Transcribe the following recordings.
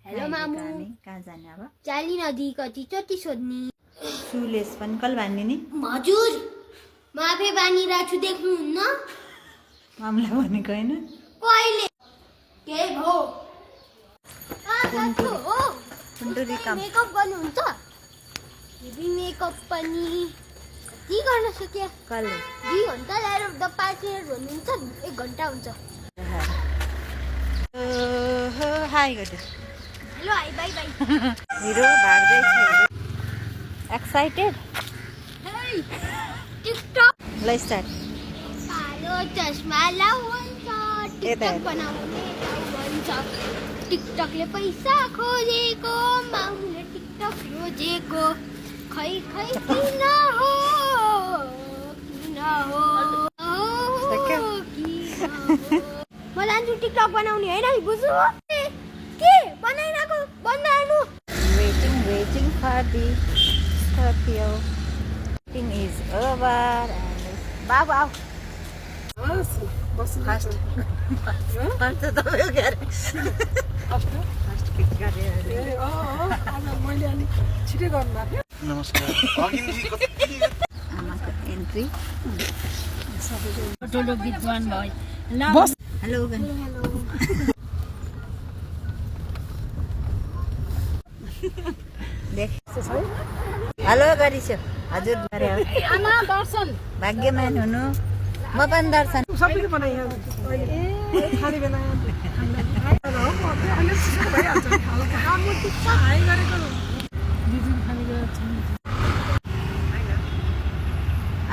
Hello मामु कहाँ जाने अब चाली नदी कतिचोटि सोध्ने सुलेस पनि कल बान्ने नि हजुर म आफै बानिरहेको छु देख्नुहुन्न मामलाई भनेको होइन कहिले के भो हो कुण्डली काम मेकअप गर्नुहुन्छ हेभी मेकअप पनि के गर्न सक्यो कसले 2 घन्टा ल्याएर 5 मिनट भन्नुहुन्छ 1 घन्टा हुन्छ हाई गर्दै hello hi bye bye hero भाग्दैछ एक्साइटेड टिकटक ल स्टार्ट कालो चस्मा लाउँछ टिकटक बनाउने भन्छ टिकटकले पैसा खोजेको मामुले टिकटक रोजेको खै खै किन हो म जान्छु टिकटक बनाउने होइन बुझ्नु के बनाइरहेको बनाउनु waiting for the Scorpio. Meeting is over and बाबु आऊ first त तपाईँ गरे फर्स्ट पिक गरे मैले अलि छिटै गर्नुभएको नमस्कार आमाको एन्ट्री ठुलो विद्वान भयो हेलो देख हेलो गरिसो हजुर गरे आमा दर्शन भाग्यमान हुनु म पनि दर्शन सबैले बनाइ खाने बेला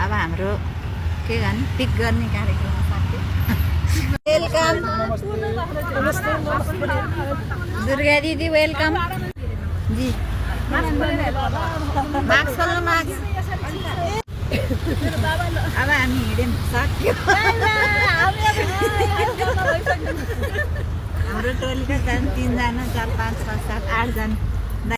अब हाम्रो के गर्ने पिक गर्ने कार्यक्रम वेलकम दुर्गा दिदी वेलकम जी मार्क्स खोल्नु मार्क्स अब हामी हिँड्यौँ सक्यो हाम्रो टोलीका 3 जना 4 5 6 7 8 जना